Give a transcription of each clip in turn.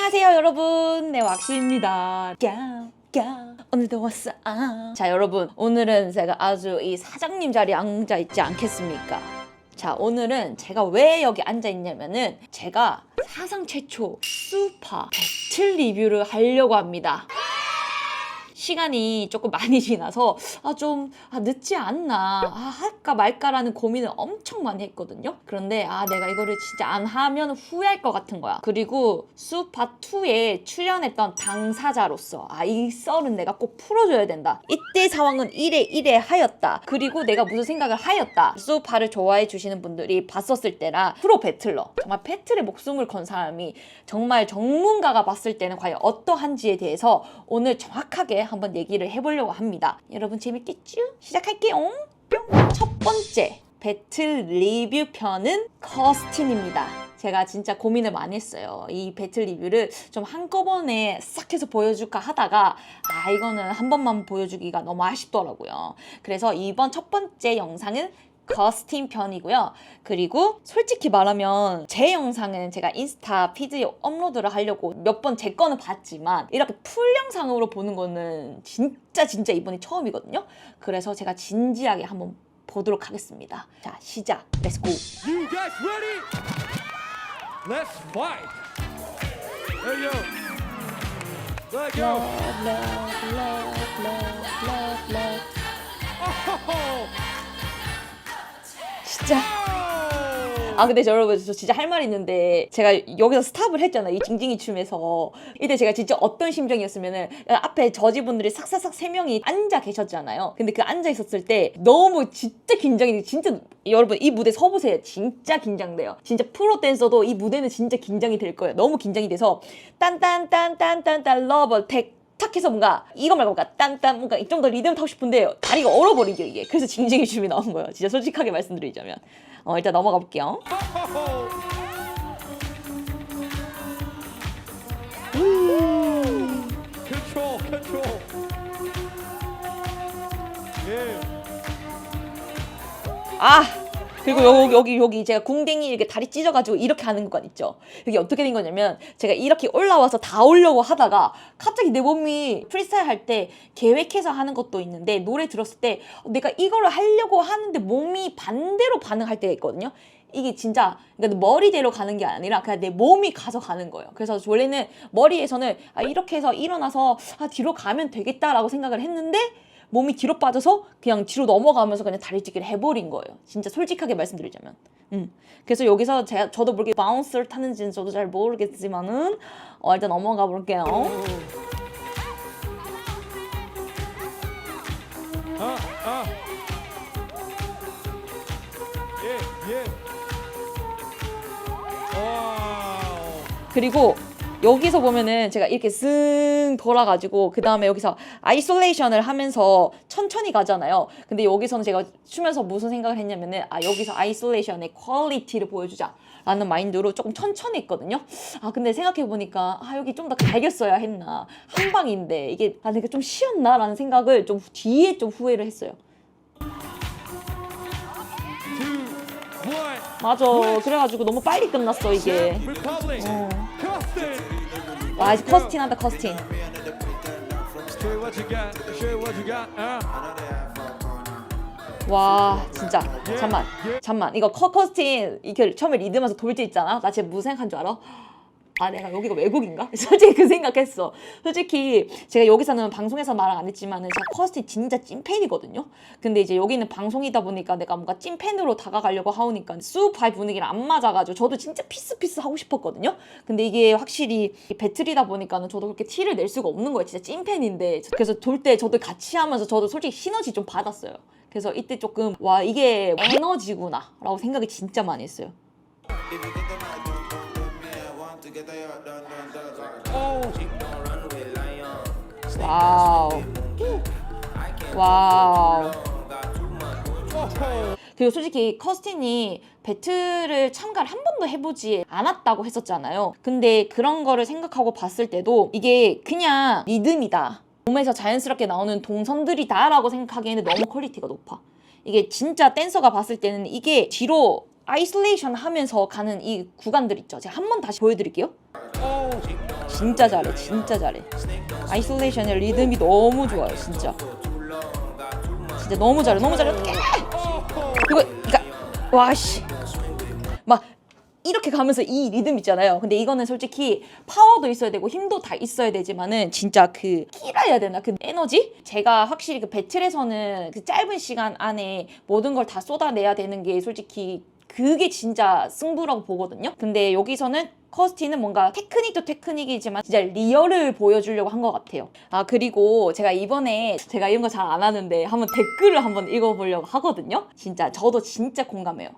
안녕하세요 여러분, 네 왁시입니다. 오늘도 왔어. 자 여러분, 오늘은 제가 아주 이 사장님 자리에 앉아있지 않겠습니까? 자 오늘은 제가 왜 여기 앉아있냐면은 제가 사상 최초 수파 배틀 리뷰를 하려고 합니다. 시간이 조금 많이 지나서 좀 늦지 않나, 할까 말까라는 고민을 엄청 많이 했거든요. 그런데 내가 이거를 진짜 안 하면 후회할 것 같은 거야. 그리고 수파2에 출연했던 당사자로서 이 썰은 내가 꼭 풀어줘야 된다. 이때 상황은 이래 하였다. 그리고 내가 무슨 생각을 하였다. 수파를 좋아해 주시는 분들이 봤었을 때라 프로 배틀러, 정말 배틀에 목숨을 건 사람이 정말 전문가가 봤을 때는 과연 어떠한지에 대해서 오늘 정확하게 한번 얘기를 해보려고 합니다. 여러분 재밌겠죠? 시작할게요. 뿅! 첫 번째 배틀 리뷰 편은 커스틴입니다. 제가 진짜 고민을 많이 했어요. 이 배틀 리뷰를 좀 한꺼번에 싹 해서 보여줄까 하다가 이거는 한 번만 보여주기가 너무 아쉽더라고요. 그래서 이번 첫 번째 영상은 커스틴 편이고요. 그리고 솔직히 말하면 제 영상은 제가 인스타 피드에 업로드를 하려고 몇 번 제 거는 봤지만 이렇게 풀 영상으로 보는 거는 진짜 이번이 처음이거든요. 그래서 제가 진지하게 한번 보도록 하겠습니다. 자 시작. Let's go. You guys ready? Let's fight. There you go. Let go. Oh! 진짜. 근데 여러분 저 진짜 할 말이 있는데, 제가 여기서 스탑을 했잖아요. 이 징징이 춤에서. 이때 제가 진짜 어떤 심정이었으면은, 앞에 저지분들이 삭삭삭 3명이 앉아 계셨잖아요. 근데 그 앉아 있었을 때 너무 진짜 긴장이 돼. 진짜 여러분 이 무대 서보세요. 진짜 긴장돼요. 진짜 프로 댄서도 이 무대는 진짜 긴장이 될 거예요. 너무 긴장이 돼서 딴딴딴딴딴딴 러버 택 탁 해서 뭔가 이거 말고 뭔가 딴딴 뭔가 좀 더 리듬 타고 싶은데 다리가 얼어버리죠 이게. 그래서 징징이 춤이 나온 거예요. 진짜 솔직하게 말씀드리자면. 일단 넘어가 볼게요. Control. Yeah. 그리고 여기 제가 궁뎅이 이렇게 다리 찢어가지고 이렇게 하는 구간 있죠. 이게 어떻게 된 거냐면, 제가 이렇게 올라와서 다 오려고 하다가 갑자기 내 몸이 프리스타일 할 때 계획해서 하는 것도 있는데, 노래 들었을 때 내가 이거를 하려고 하는데 몸이 반대로 반응할 때가 있거든요. 이게 진짜 그러니까 머리대로 가는 게 아니라 그냥 내 몸이 가서 가는 거예요. 그래서 원래는 머리에서는 이렇게 해서 일어나서 뒤로 가면 되겠다라고 생각을 했는데, 몸이 뒤로 빠져서 그냥 뒤로 넘어가면서 그냥 다리찢기를 해버린 거예요. 진짜 솔직하게 말씀드리자면. 그래서 여기서 저도 모르게 바운스를 타는지는 저도 잘 모르겠지만은 일단 넘어가 볼게요. Yeah. 그리고 여기서 보면은 제가 이렇게 쓱 돌아가지고 그 다음에 여기서 아이솔레이션을 하면서 천천히 가잖아요. 근데 여기서는 제가 추면서 무슨 생각을 했냐면은 여기서 아이솔레이션의 퀄리티를 보여주자 라는 마인드로 조금 천천히 했거든요. 근데 생각해보니까 여기 좀 더 갈겼어야 했나, 한 방인데 이게 내가 좀 쉬었나 라는 생각을 좀 뒤에 좀 후회를 했어요. 맞아. 그래가지고 너무 빨리 끝났어 이게. 이제 커스틴 한다. 커스틴. 와 진짜 잠만 이거 커스틴 이렇게 처음에 리듬하면서 돌 때 있잖아. 나 진짜 무슨 생각한 줄 알아? 내가 여기가 외국인가? 솔직히 그 생각했어. 솔직히 제가 여기서는 방송에서 말을 안 했지만은 제가 커스틴 진짜 찐팬이거든요. 근데 이제 여기는 방송이다 보니까 내가 뭔가 찐팬으로 다가가려고 하니까 수파의 분위기랑 안 맞아가지고 저도 진짜 피스 하고 싶었거든요. 근데 이게 확실히 배틀이다 보니까는 저도 그렇게 티를 낼 수가 없는 거예요. 진짜 찐팬인데. 그래서 돌 때 저도 같이 하면서 저도 솔직히 시너지 좀 받았어요. 그래서 이때 조금 이게 에너지구나 라고 생각이 진짜 많이 했어요. 와우. 그리고 솔직히 커스틴이 배틀을 참가를 한 번도 해보지 않았다고 했었잖아요. 근데 그런 거를 생각하고 봤을 때도 이게 그냥 리듬이다, 몸에서 자연스럽게 나오는 동선들이다 라고 생각하기에는 너무 퀄리티가 높아. 이게 진짜 댄서가 봤을 때는 이게 뒤로 아이솔레이션 하면서 가는 이 구간들 있죠. 제가 한 번 다시 보여드릴게요. 진짜 잘해, 진짜 잘해. 아이솔레이션의 리듬이 너무 좋아요, 진짜. 진짜 너무 잘해, 너무 잘해. 그리고 그러니까 와씨 막 이렇게 가면서 이 리듬 있잖아요. 근데 이거는 솔직히 파워도 있어야 되고 힘도 다 있어야 되지만은 진짜 그 끼라 해야 되나? 그 에너지? 제가 확실히 그 배틀에서는 그 짧은 시간 안에 모든 걸 다 쏟아내야 되는 게 솔직히 그게 진짜 승부라고 보거든요. 근데 여기서는 커스티는 뭔가 테크닉도 테크닉이지만 진짜 리얼을 보여주려고 한 것 같아요. 아 그리고 제가 이번에 제가 이런 거 잘 안 하는데 한번 댓글을 한번 읽어보려고 하거든요. 진짜 저도 진짜 공감해요.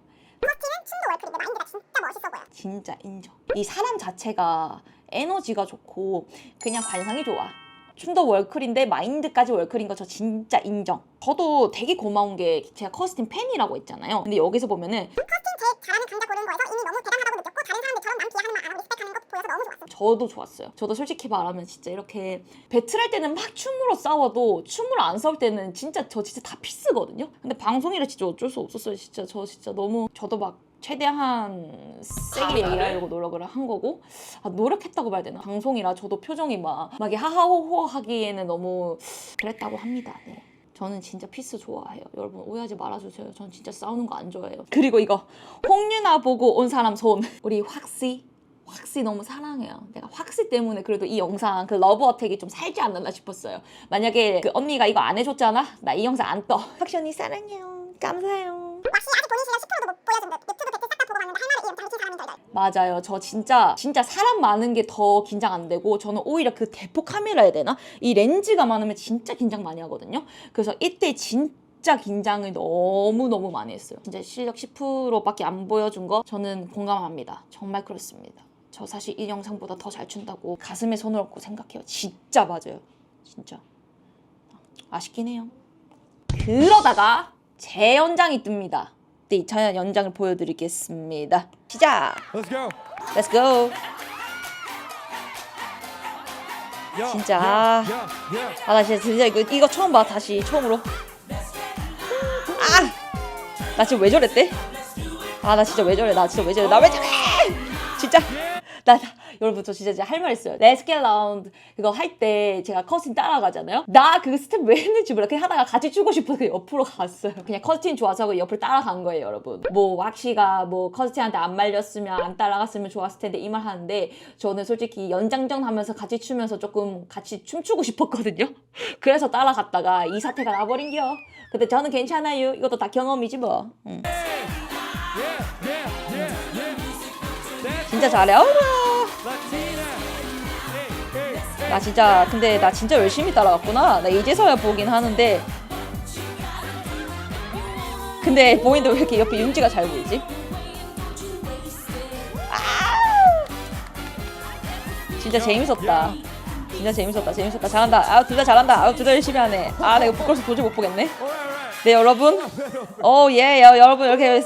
커스티는 춤도 월클인데 마인드가 진짜 멋있어 보여. 진짜 인정. 이 사람 자체가 에너지가 좋고 그냥 관상이 좋아. 춤도 월클인데 마인드까지 월클인 거 저 진짜 인정. 저도 되게 고마운 게 제가 커스틴 팬이라고 했잖아요. 근데 여기서 보면은 커스팅 제일 잘하는 강자 고른 거에서 이미 너무 대단하다고 느꼈고 다른 사람들처럼 남 비하하는 말 안 하고 리스펙하는 거 보여서 너무 좋았어. 저도 좋았어요. 저도 솔직히 말하면 진짜 이렇게 배틀할 때는 막 춤으로 싸워도 춤으로 안 싸울 때는 진짜 저 진짜 다 피스거든요. 근데 방송이라 진짜 어쩔 수 없었어요. 진짜 저 진짜 너무 저도 막 최대한 세게 얘기하려고 노력을 한 거고 노력했다고 봐야 되나? 방송이라 저도 표정이 막 하하호호 하기에는 너무 그랬다고 합니다. 네. 저는 진짜 피스 좋아해요. 여러분 오해하지 말아주세요. 전 진짜 싸우는 거 안 좋아해요. 그리고 이거 홍윤아 보고 온 사람 손. 우리 확시 너무 사랑해요. 내가 확시 때문에 그래도 이 영상 그 러브 어택이 좀 살지 않았나 싶었어요. 만약에 그 언니가 이거 안 해줬잖아? 나 이 영상 안 떠. 확시 언니 사랑해요. 감사해요. 왁시 아직 본인 실력 10%도 못 보여준대. 유튜브 배틀 싹 다 보고 봤는데 할 말을 이해 못하는 사람인 덜덜. 맞아요. 저 진짜 사람 많은 게 더 긴장 안 되고 저는 오히려 그 대포 카메라 해야 되나? 이 렌즈가 많으면 진짜 긴장 많이 하거든요. 그래서 이때 진짜 긴장을 너무너무 많이 했어요. 진짜 실력 10%밖에 안 보여준 거 저는 공감합니다. 정말 그렇습니다. 저 사실 이 영상보다 더 잘 춘다고 가슴에 손을 얹고 생각해요. 진짜 맞아요. 진짜. 아쉽긴 해요. 그러다가 제 연장이 뜹니다. 네, 제 연장을 보여드리겠습니다. 시작! Let's go. Let's go! Yeah, 진짜. yeah, yeah, yeah. 나 진짜 이거 처음 봐. 다시 처음으로. 나 지금 왜 저랬대? 나 진짜 왜 저래? 나 왜 저래? 진짜. 여러분 저 진짜 할 말 있어요. Let's get round 그거 할 때 제가 커스틴 따라가잖아요. 나 그 스텝 왜 했는지 몰라. 그냥 하다가 같이 추고 싶어서 옆으로 갔어요. 그냥 커스틴 좋아서 그 옆을 따라간 거예요, 여러분. 뭐 왁시가 뭐 커스틴한테 안 말렸으면 안 따라갔으면 좋았을 텐데 이 말 하는데 저는 솔직히 연장전 하면서 같이 추면서 조금 같이 춤추고 싶었거든요. 그래서 따라갔다가 이 사태가 나버린겨. 근데 저는 괜찮아요. 이것도 다 경험이지 뭐. Yeah, yeah, yeah, yeah. That's 진짜 잘해. 어머. Latina. Hey, hey, hey. 나 진짜 열심히 따라갔구나. 나 이제서야 보긴 하는데. 근데 보이는데 왜 이렇게 옆에 윤지가 잘 보이지? 진짜 재밌었다. 진짜 재밌었다. 잘한다. 둘 다 잘한다. 둘 다 열심히 하네. 내가 부끄러워서 도저히 못 보겠네. All right, all right. 네, 여러분. 예, 여러분 이렇게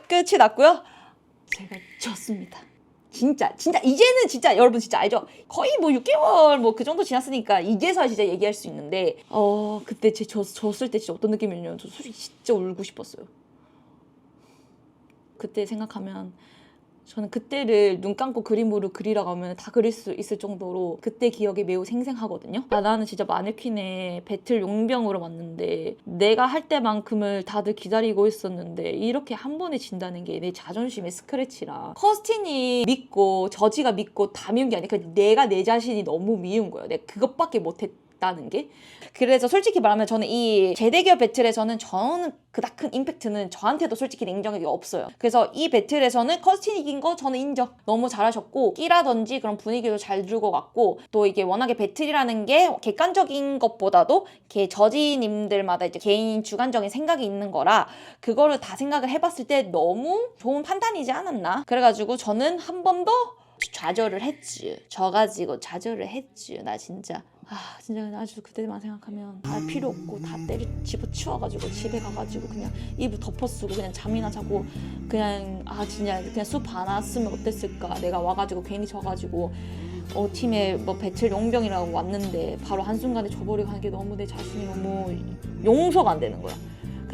끝이 났고요. 제가 졌습니다. 진짜 이제는 진짜 여러분 진짜 알죠? 거의 뭐 6개월 뭐 그 정도 지났으니까 이제서야 진짜 얘기할 수 있는데 그때 졌을 때 진짜 어떤 느낌이냐면 저 솔직히 진짜 울고 싶었어요. 그때 생각하면 저는 그때를 눈 감고 그림으로 그리라고 하면 다 그릴 수 있을 정도로 그때 기억이 매우 생생하거든요. 나는 진짜 마네킹의 배틀 용병으로 왔는데 내가 할 때만큼을 다들 기다리고 있었는데 이렇게 한 번에 진다는 게 내 자존심의 스크래치라 커스틴이 믿고 저지가 믿고 다 미운 게 아니라 내가 내 자신이 너무 미운 거예요. 내가 그것밖에 못했다는 게. 그래서 솔직히 말하면 저는 이 재대결 배틀에서는 저는 그닥 큰 임팩트는 저한테도 솔직히 냉정하게 없어요. 그래서 이 배틀에서는 커스틴이 이긴 거 저는 인정. 너무 잘하셨고 끼라든지 그런 분위기도 잘 들고 갔고 또 이게 워낙에 배틀이라는 게 객관적인 것보다도 이렇게 저지님들마다 이제 개인 주관적인 생각이 있는 거라 그거를 다 생각을 해봤을 때 너무 좋은 판단이지 않았나. 그래가지고 저는 한 번 더 좌절을 했지. 져가지고 좌절을 했지. 나 진짜 아주 그때만 생각하면 필요 없고 다 집어치워가지고 집에 가가지고 그냥 이불 덮어쓰고 그냥 잠이나 자고 그냥 진짜 그냥 숲 안 왔으면 어땠을까. 내가 와가지고 괜히 져가지고 팀에 뭐 배틀 용병이라고 왔는데 바로 한순간에 져버리고 하는 게 너무 내 자신이 너무 용서가 안 되는 거야.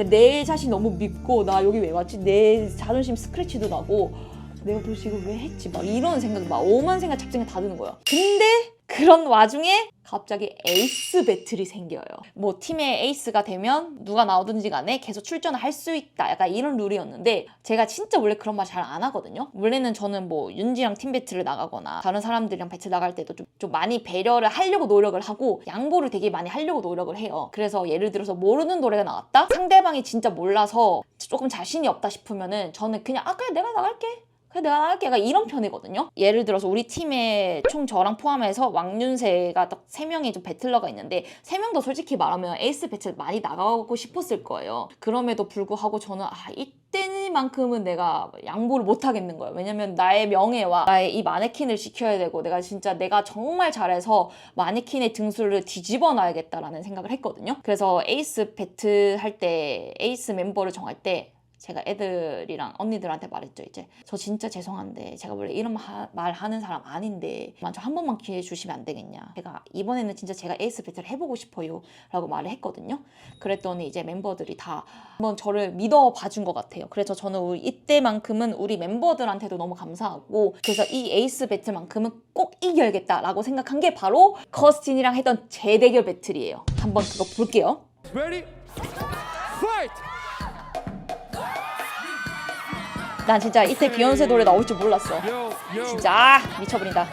내 자신 너무 밉고 나 여기 왜 왔지? 내 자존심 스크래치도 나고 내가 도대체 이걸 왜 했지? 막 이런 생각이 막 오만 생각 잡생각 다 드는 거야. 근데 그런 와중에 갑자기 에이스 배틀이 생겨요. 뭐 팀의 에이스가 되면 누가 나오든지 간에 계속 출전을 할 수 있다. 약간 이런 룰이었는데 제가 진짜 원래 그런 말 잘 안 하거든요. 원래는 저는 뭐 윤지랑 팀 배틀을 나가거나 다른 사람들이랑 배틀 나갈 때도 좀 많이 배려를 하려고 노력을 하고 양보를 되게 많이 하려고 노력을 해요. 그래서 예를 들어서 모르는 노래가 나왔다? 상대방이 진짜 몰라서 조금 자신이 없다 싶으면은 저는 그냥 그래 내가 나갈게. 그래 내가 나갈게. 약간 이런 편이거든요. 예를 들어서 우리 팀에 총 저랑 포함해서 왕윤세가 딱 3명의 좀 배틀러가 있는데 3명도 솔직히 말하면 에이스 배틀 많이 나가고 싶었을 거예요. 그럼에도 불구하고 저는 이때만큼은 내가 양보를 못 하겠는 거예요. 왜냐면 나의 명예와 나의 이 마네킹을 지켜야 되고 내가 정말 잘해서 마네킹의 등수를 뒤집어 놔야겠다라는 생각을 했거든요. 그래서 에이스 배틀 할 때 에이스 멤버를 정할 때 제가 애들이랑 언니들한테 말했죠. 이제 저 진짜 죄송한데 제가 원래 이런 말 하는 사람 아닌데 저 한 번만 기회 주시면 안 되겠냐. 제가 이번에는 진짜 제가 에이스 배틀 해보고 싶어요 라고 말을 했거든요. 그랬더니 이제 멤버들이 다 한번 저를 믿어봐 준 것 같아요. 그래서 저는 이때만큼은 우리 멤버들한테도 너무 감사하고 그래서 이 에이스 배틀만큼은 꼭 이겨야겠다라고 생각한 게 바로 커스틴이랑 했던 재대결 배틀이에요. 한번 그거 볼게요. Ready? Fight! 난 진짜 이때 비욘세 노래 나올 줄 몰랐어. Yo, yo. 진짜 미쳐버린다.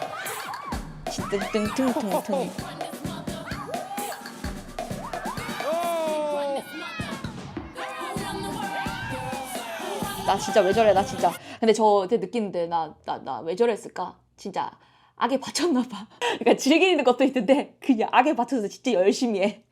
뜬뜬뜬뜬뜬. Oh! 나 진짜 왜 저래? 나 진짜. 근데 저 그때 느끼는데 나 왜 저랬을까? 진짜 악에 받쳤나 봐. 그러니까 즐기는 것도 있는데 그냥 악에 받쳐서 진짜 열심히 해.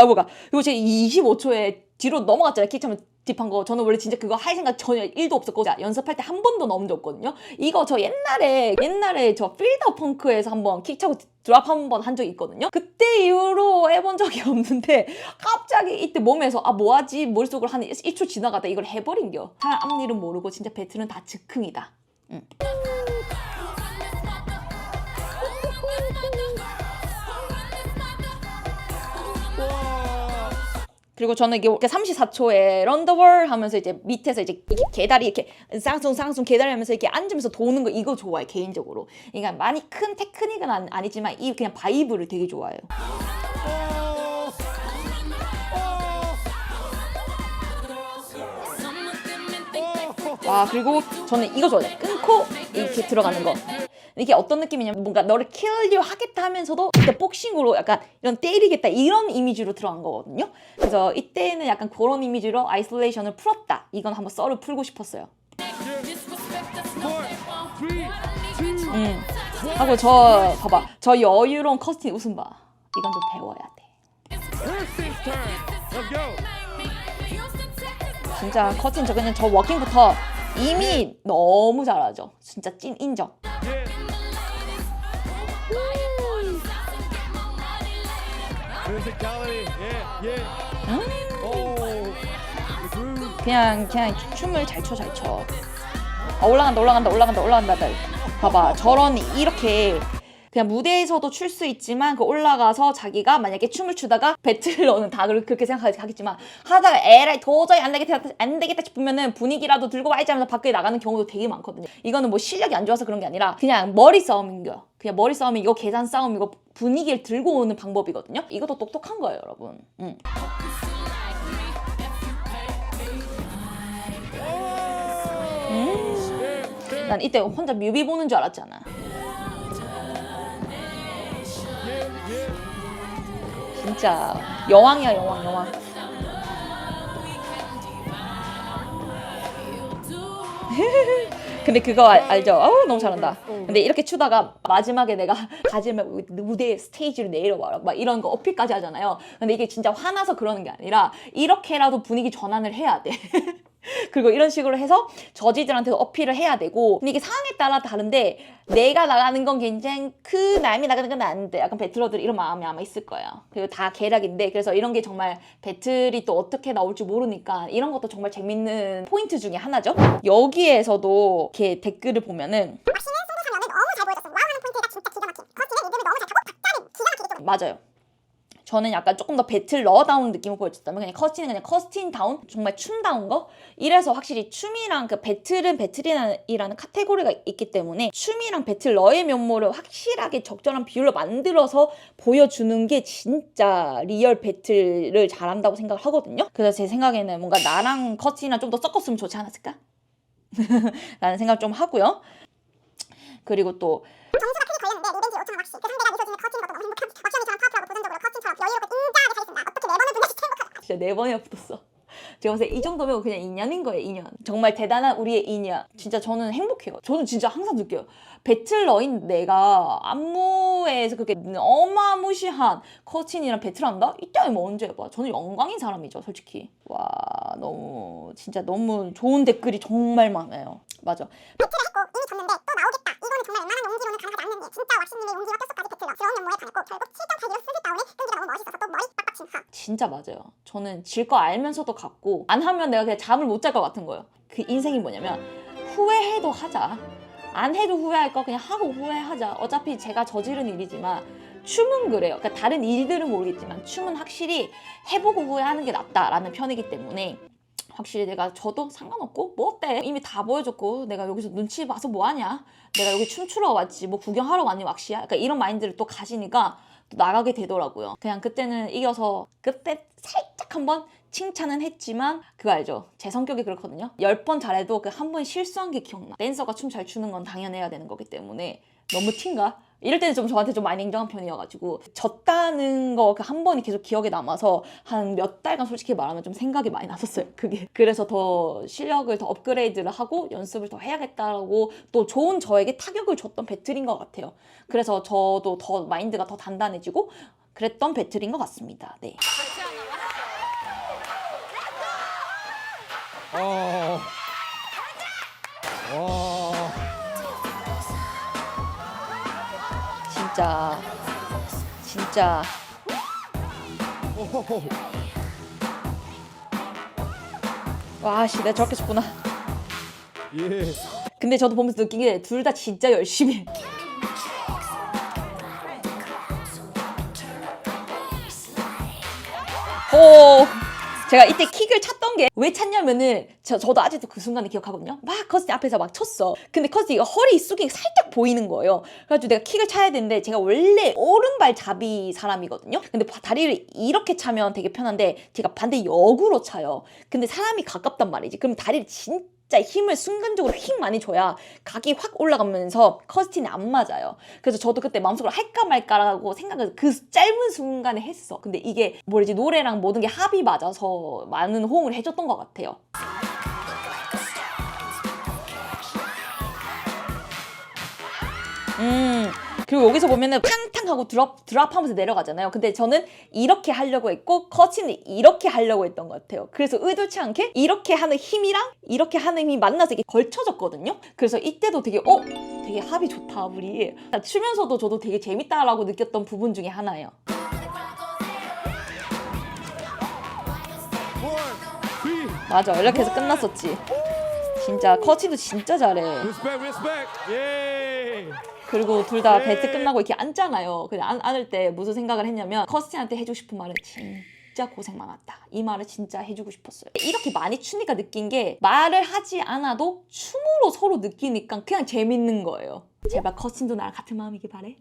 뭐가. 이거 제가 25초에 뒤로 넘어갔잖아요. 킥차면 딥한 거. 저는 원래 진짜 그거 할 생각 전혀 1도 없었고 연습할 때 한 번도 넘은 적 없거든요. 이거 저 옛날에 저 필더 펑크에서 한번 킥 차고 드랍 한 번 한 적이 있거든요. 그때 이후로 해본 적이 없는데 갑자기 이때 몸에서 뭐하지? 머릿속으로 한 1초 지나가다 이걸 해버린겨. 사람 앞일은 모르고 진짜 배틀은 다 즉흥이다. 그리고 저는 이게 34초에 런더월 하면서 이제 밑에서 이제 개다리 이렇게 쌍숭 개다리 하면서 이렇게 앉으면서 도는 거 이거 좋아해 개인적으로. 그러니까 많이 큰 테크닉은 아니지만 이 그냥 바이브를 되게 좋아해요. 와 그리고 저는 이거 좋아해요. 끊고 이렇게 들어가는 거. 이게 어떤 느낌이냐면 뭔가 너를 킬려 하겠다 하면서도 그때 복싱으로 약간 이런 때리겠다 이런 이미지로 들어간 거거든요. 그래서 이때는 약간 그런 이미지로 아이솔레이션을 풀었다. 이건 한번 썰을 풀고 싶었어요. 하고 봐봐. 저 여유로운 커스틴 웃음 봐. 이건 좀 배워야 돼. 진짜 커스틴 저 워킹부터 이미 너무 잘하죠. 진짜 찐 인정. 그냥 춤을 잘 춰. 올라간다. 봐봐, 저런 이렇게 그냥 무대에서도 출 수 있지만 그 올라가서 자기가 만약에 춤을 추다가 배틀러는 다 그렇게 생각하겠지만 하다가 에라이 도저히 안 되겠다 싶으면은 분위기라도 들고 와야지 하면서 밖에 나가는 경우도 되게 많거든요. 이거는 뭐 실력이 안 좋아서 그런 게 아니라 그냥 머리 싸움인거요. 그냥 머리 싸움이고 계산 싸움이고 분위기를 들고 오는 방법이거든요. 이것도 똑똑한 거예요, 여러분. 난 이때 혼자 뮤비 보는 줄 알았잖아. 진짜 여왕이야, 여왕. 근데 그거 알죠? 너무 잘한다. 근데 이렇게 추다가 마지막에 내가 무대 스테이지로 내려와라 막 이런 거 어필까지 하잖아요. 근데 이게 진짜 화나서 그러는 게 아니라 이렇게라도 분위기 전환을 해야 돼. 그리고 이런 식으로 해서 저지들한테도 어필을 해야 되고. 근데 이게 상황에 따라 다른데 내가 나가는 건 괜찮고 남이 나가는 건 안 돼. 약간 배틀러들 이런 마음이 아마 있을 거예요. 그리고 다 계략인데 그래서 이런 게 정말 배틀이 또 어떻게 나올지 모르니까 이런 것도 정말 재밌는 포인트 중에 하나죠. 여기에서도 이렇게 댓글을 보면은 왁시는 승부 장면을 너무 잘 보여줬어. 와우 하는 포인트가 진짜 기가 막힌. 커스틴은 리듬을 너무 잘 타고 박자는 기가 막히게 좀. 맞아요. 저는 약간 조금 더 배틀러다운 느낌을 보여줬다면 그냥 커스틴은 그냥 커스틴다운 정말 춤다운 거. 이래서 확실히 춤이랑 그 배틀은 배틀이라는 카테고리가 있기 때문에 춤이랑 배틀러의 면모를 확실하게 적절한 비율로 만들어서 보여주는 게 진짜 리얼 배틀을 잘한다고 생각을 하거든요. 그래서 제 생각에는 뭔가 나랑 커스틴이랑 좀 더 섞었으면 좋지 않았을까? 라는 생각 좀 하고요. 그리고 또 점수가 크게 걸렸는데 리벤지 5,000원 왁시. 그 상대가 미소진의 커튼인 것도 너무 행복한 왁시언니처럼 파워풀하고 도전적으로 커튼처럼 여유롭고 인자하게 잘했습니다. 어떻게 4번을 불러주지 행복하다. 진짜 4번이나 붙었어. 제가 봤을 때 이 정도면 그냥 인연인 거예요, 인연. 정말 대단한 우리의 인연. 진짜 저는 행복해요. 저는 진짜 항상 느껴요. 배틀러인 내가 안무에서 그렇게 어마무시한 커튼이랑 배틀한다? 이따위 뭐 언제 해봐. 저는 영광인 사람이죠, 솔직히. 와, 너무 진짜 너무 좋은 댓글이 정말 많아요. 맞아. 배틀을 했고 이미 졌는데 또 나오겠다. 이거는 정말 웬만한 용기로는 가능하지 않는 게 진짜 왁시님의 용기와 뼛속까지 배틀러스러운 면모에 반했고 결국 7.8기로 슬슬 다운의 끈기가 너무 멋있어서 또 머리 빡빡 친 하. 진짜 맞아요. 저는 질 거 알면서도 갔고 안 하면 내가 그냥 잠을 못 잘 것 같은 거예요. 그 인생이 뭐냐면 후회해도 하자. 안 해도 후회할 거 그냥 하고 후회하자. 어차피 제가 저지른 일이지만 춤은 그래요. 그러니까 다른 일들은 모르겠지만 춤은 확실히 해보고 후회하는 게 낫다라는 편이기 때문에 확실히 내가 저도 상관없고 뭐 어때? 이미 다 보여줬고 내가 여기서 눈치 봐서 뭐하냐? 내가 여기 춤추러 왔지 뭐 구경하러 왔니 왁시야? 그러니까 이런 마인드를 또 가지니까 또 나가게 되더라고요. 그냥 그때는 이겨서 그때 살짝 한번 칭찬은 했지만 그거 알죠? 제 성격이 그렇거든요. 10번 잘해도 그 한 번 실수한 게 기억나. 댄서가 춤 잘 추는 건 당연해야 되는 거기 때문에 너무 티인가? 이럴 때는 좀 저한테 좀 많이 냉정한 편이어가지고 졌다는 거 그 한 번이 계속 기억에 남아서 한 몇 달간 솔직히 말하면 좀 생각이 많이 났었어요. 그게 그래서 더 실력을 더 업그레이드를 하고 연습을 더 해야겠다라고 또 좋은 저에게 타격을 줬던 배틀인 것 같아요. 그래서 저도 더 마인드가 더 단단해지고 그랬던 배틀인 것 같습니다. 네. 진짜 와씨 내가 저렇게 졌구나. 예. 근데 저도 보면서 느낀 게 둘 다 진짜 열심히 해. 오, 제가 이때 킥을 찼던 게 왜 찼냐면은 저도 아직도 그 순간을 기억하거든요. 막 커스틴 앞에서 막 쳤어. 근데 커스틴이가 허리 숙이기 살짝 보이는 거예요. 그래가지고 내가 킥을 차야 되는데 제가 원래 오른발 잡이 사람이거든요. 근데 다리를 이렇게 차면 되게 편한데 제가 반대 역으로 차요. 근데 사람이 가깝단 말이지. 그럼 다리를 진짜 힘을 순간적으로 휙 많이 줘야 각이 확 올라가면서 커스틴이 안 맞아요. 그래서 저도 그때 마음속으로 할까 말까라고 생각을 그 짧은 순간에 했어. 근데 이게 뭐지 노래랑 모든 게 합이 맞아서 많은 호응을 해줬던 것 같아요. 그리고 여기서 보면은 탕탕하고 드랍하면서 내려가잖아요. 근데 저는 이렇게 하려고 했고 커치는 이렇게 하려고 했던 것 같아요. 그래서 의도치 않게 이렇게 하는 힘이랑 이렇게 하는 힘이 만나서 이게 걸쳐졌거든요. 그래서 이때도 되게 되게 합이 좋다 우리. 추면서도 저도 되게 재밌다라고 느꼈던 부분 중에 하나예요. 맞아, 이렇게 해서 끝났었지. 진짜 커치도 진짜 잘해. Respect, respect. 예. 그리고 둘 다 배트 끝나고 이렇게 앉잖아요. 근데 안을 때 무슨 생각을 했냐면 커스틴한테 해주고 싶은 말은 진짜 고생 많았다. 이 말을 진짜 해주고 싶었어요. 이렇게 많이 추니까 느낀 게 말을 하지 않아도 춤으로 서로 느끼니까 그냥 재밌는 거예요. 제발 커스틴도 나랑 같은 마음이길 바래.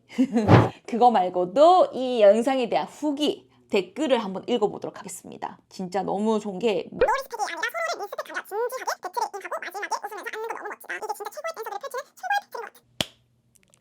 그거 말고도 이 영상에 대한 후기 댓글을 한번 읽어보도록 하겠습니다. 진짜 너무 좋은 게 노리스펙이 아니라 서로를 리스펙하며 진지하게 배틀을 임하고 마지막에 웃으면서 앉는 거 너무 멋지다. 이게 진짜 최고의 댄서들의 펼치는 최고의 배틀인 것 같아.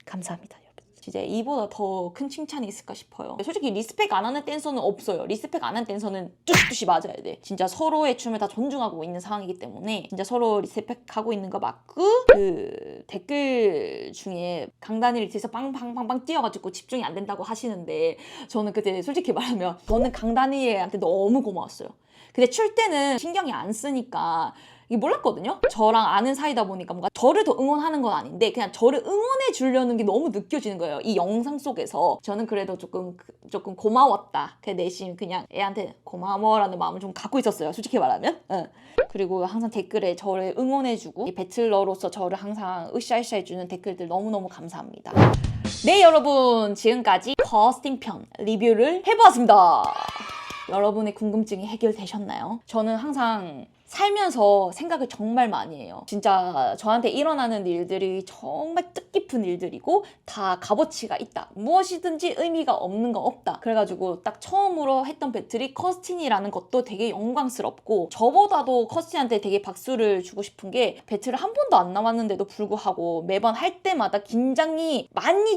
감사합니다, 여러분. 진짜 이보다 더 큰 칭찬이 있을까 싶어요. 솔직히 리스펙 안 하는 댄서는 없어요. 리스펙 안 하는 댄서는 뚜시뚜시 맞아야 돼. 진짜 서로의 춤을 다 존중하고 있는 상황이기 때문에 진짜 서로 리스펙하고 있는 거 맞고 그 댓글 중에 강다니를 뒤에서 빵빵빵빵 뛰어가지고 집중이 안 된다고 하시는데 저는 그때 솔직히 말하면 저는 강다니엘한테 너무 고마웠어요. 근데 출 때는 신경이 안 쓰니까 이게 몰랐거든요. 저랑 아는 사이다 보니까 뭔가 저를 더 응원하는 건 아닌데 그냥 저를 응원해 주려는 게 너무 느껴지는 거예요. 이 영상 속에서. 저는 그래도 조금 고마웠다. 그 내심 그냥 애한테 고마워라는 마음을 좀 갖고 있었어요. 솔직히 말하면. 응. 그리고 항상 댓글에 저를 응원해주고 이 배틀러로서 저를 항상 으쌰으쌰 해주는 댓글들 너무너무 감사합니다. 네, 여러분, 지금까지 커스팅 편 리뷰를 해보았습니다. 여러분의 궁금증이 해결되셨나요? 저는 항상 살면서 생각을 정말 많이 해요. 진짜 저한테 일어나는 일들이 정말 뜻깊은 일들이고 다 값어치가 있다. 무엇이든지 의미가 없는 건 없다. 그래가지고 딱 처음으로 했던 배틀이 커스틴이라는 것도 되게 영광스럽고 저보다도 커스틴한테 되게 박수를 주고 싶은 게 배틀을 한 번도 안 남았는데도 불구하고 매번 할 때마다 긴장이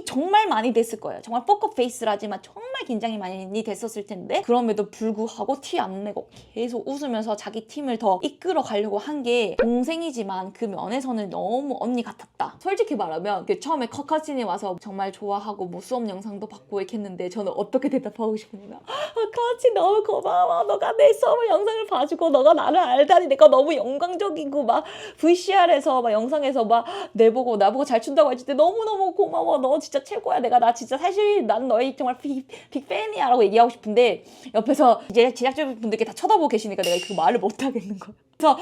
정말 많이 됐을 거예요. 정말 포커페이스라지만 정말 긴장이 많이 됐었을 텐데 그럼에도 불구하고 티 안 내고 계속 웃으면서 자기 팀을 더 이끌어 가려고 한 게 동생이지만 그 면에서는 너무 언니 같았다. 솔직히 말하면 처음에 커커진이 와서 정말 좋아하고 뭐 수업 영상도 받고 이렇게 했는데 저는 어떻게 대답하고 싶었냐면 커커진 너무 고마워. 너가 내 수업 영상을 봐주고 너가 나를 알다니 내가 너무 영광적이고 막 VCR에서 막 영상에서 막 나보고 잘 춘다고 했을 때 너무너무 고마워. 너 진짜 최고야. 나 진짜 사실 난 너의 정말 빅팬이야 라고 얘기하고 싶은데 옆에서 이제 제작자분들께 다 쳐다보고 계시니까 내가 그 말을 못 하겠는 거야. 그래서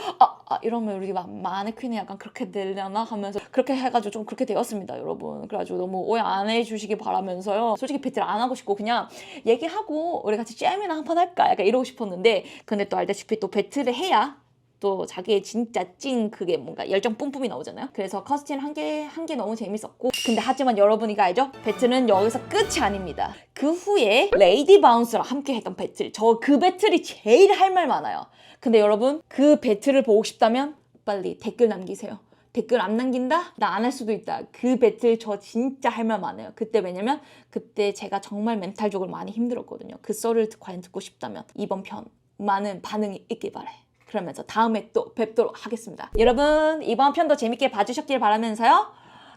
이러면 우리 마네퀸이 약간 그렇게 되려나 하면서 그렇게 해가지고 좀 그렇게 되었습니다, 여러분. 그래가지고 너무 오해 안 해주시기 바라면서요. 솔직히 배틀 안 하고 싶고 그냥 얘기하고 우리 같이 잼이나 한 판 할까 약간 이러고 싶었는데 근데 또 알다시피 또 배틀을 해야 또 자기의 진짜 찐 그게 뭔가 열정 뿜뿜이 나오잖아요. 그래서 커스팅 한 게 너무 재밌었고 근데 하지만 여러분이 알죠? 배틀은 여기서 끝이 아닙니다. 그 후에 레이디 바운스랑 함께 했던 배틀 저 그 배틀이 제일 할 말 많아요. 근데 여러분 그 배틀을 보고 싶다면 빨리 댓글 남기세요. 댓글 안 남긴다? 나 안 할 수도 있다. 그 배틀 저 진짜 할 말 많아요. 그때 왜냐면 그때 제가 정말 멘탈적으로 많이 힘들었거든요. 그 썰을 과연 듣고 싶다면 이번 편 많은 반응이 있길 바래. 그러면서 다음에 또 뵙도록 하겠습니다. 여러분 이번 편도 재밌게 봐주셨길 바라면서요.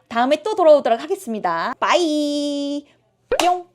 다음에 또 돌아오도록 하겠습니다. 빠이 뿅.